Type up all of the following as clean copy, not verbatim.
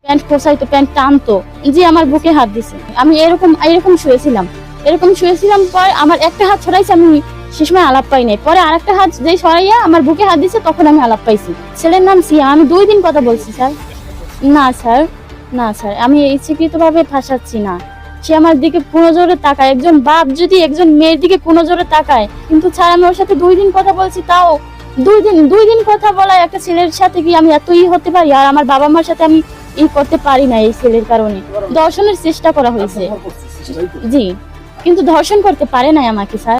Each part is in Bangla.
প্যান্ট খোঁচাইতো, প্যান্ট টানতো, যে আমার বুকে হাত দিছে। আমি এরকম শুয়েছিলাম পর আমার একটা হাত ছড়াইছে, আমি সে সময় আলাপ পাই নাই। পরে আরেকটা হাত যেই সরাইয়া আমার বুকে হাত দিছে তখন আমি আলাপ পাইছি। ছেলের নাম সিয়া। আমি 2 দিন কথা বলছি স্যার। না স্যার, না স্যার, আমি ইচ্ছাকৃত ভাবে ফাঁসাচ্ছি না। সে আমার দিকে কুনজরে তাকায়। একজন বাপ যদি একজন মেয়ের দিকে কুনজরে তাকায়, কিন্তু স্যার আমি ওর সাথে 2 দিন কথা বলছি, তাও 2 দিন কথা বলা একটা ছেলের সাথে কি আমি এতই হতে পারি? আর আমার বাবা মার সাথে আমি করতে পারি না এই ছেলের কারণে। ধর্ষণের চেষ্টা করা হয়েছে, জি, কিন্তু ধর্ষণ করতে পারে নাই আমাকে স্যার।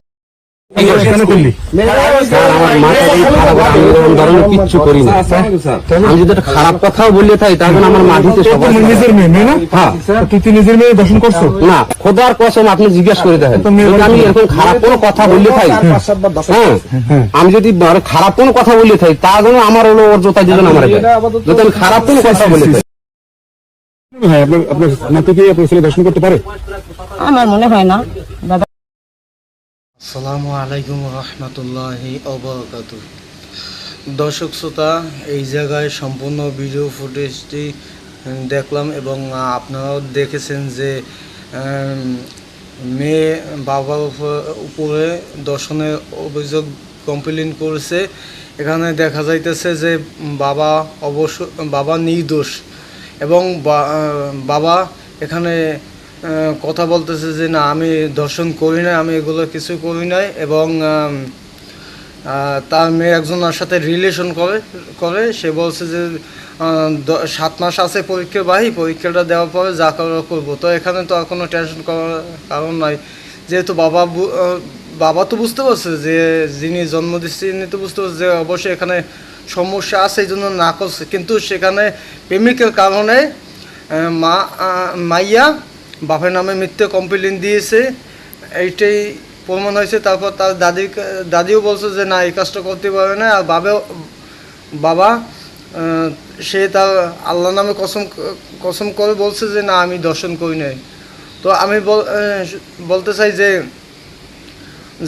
কিচ্ছু করি না। আমি যদি একটা খারাপ কথাও বললে থাকি তার জন্য আমার মাটিতে সবাই নিজের মেয়ে না? তুই নিজের মেয়ে দর্শন করছো না, খোদার কসম আপনি জিজ্ঞেস করে দেখেন, আমি এরকম খারাপ কোনো কথা বললে থাকি, হ্যাঁ, আমি যদি খারাপ কোনো কথা বললে থাকি তার জন্য আমার হলো ওর জোতা দুজন আমার যদি আমি খারাপ কোনো কথা বলে থাকি। আপনার নাতি কি আপনার ছেলে দর্শন করতে পারে? আমার মনে হয় না। আসসালামু আলাইকুম রহমতুল্লাহি ওবারাকাতুহু। দর্শক শ্রোতা, এই জায়গায় সম্পূর্ণ ভিডিও ফুটেজটি দেখলাম এবং আপনারাও দেখেছেন যে মেয়ে বাবার উপরে ধর্ষণের অভিযোগ কমপ্লেন করেছে। এখানে দেখা যাইতেছে যে বাবা নির্দোষ এবং বাবা এখানে কথা বলতেছে যে না, আমি ধর্ষণ করি নাই, আমি এগুলো কিছু করি নাই। এবং তার মেয়ে একজনের সাথে রিলেশন করে সে বলছে যে 7 মাস আছে পরীক্ষাটা দেওয়ার পরে যা করার করবো। তো এখানে তো আর কোনো টেনশন করার কারণ নাই, যেহেতু বাবা তো বুঝতে পারছে যে যিনি জন্ম দিচ্ছে তিনি তো বুঝতে পারছে যে অবশ্যই এখানে সমস্যা আছে, এই জন্য না করছে। কিন্তু সেখানে প্রেমিকের কারণে মাইয়া বাপের নামে মিথ্যে কমপ্লেন দিয়েছে, এইটাই প্রমাণ হয়েছে। তারপর তার দাদিও বলছে যে না, এই কাজটা করতে পারে না। আর বাবা সে তার আল্লাহ নামে কসম করে বলছে যে না, আমি দর্শন করি নাই। তো আমি বলতে চাই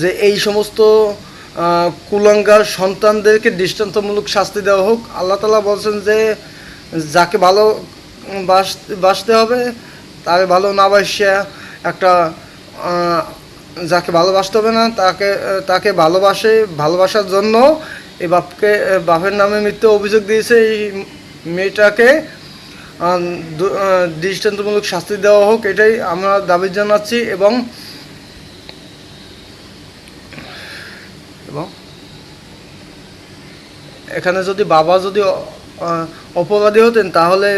যে এই সমস্ত কুলাঙ্গার সন্তানদেরকে দৃষ্টান্তমূলক শাস্তি দেওয়া হোক। আল্লাহ তাআলা বলছেন যে যাকে ভালো বাসতে হবে তাকে ভালো না বাসিয়া যাকে ভালোবাসতে হবে না তাকে ভালোবাসার জন্য এই বাপের নামে মিথ্যে অভিযোগ দিয়েছে। এই মেয়েটাকে দৃষ্টান্তমূলক শাস্তি দেওয়া হোক, এটাই আমরা দাবি জানাচ্ছি। এবং এখানে যদি বাবা অপরাধী হতেন তাহলে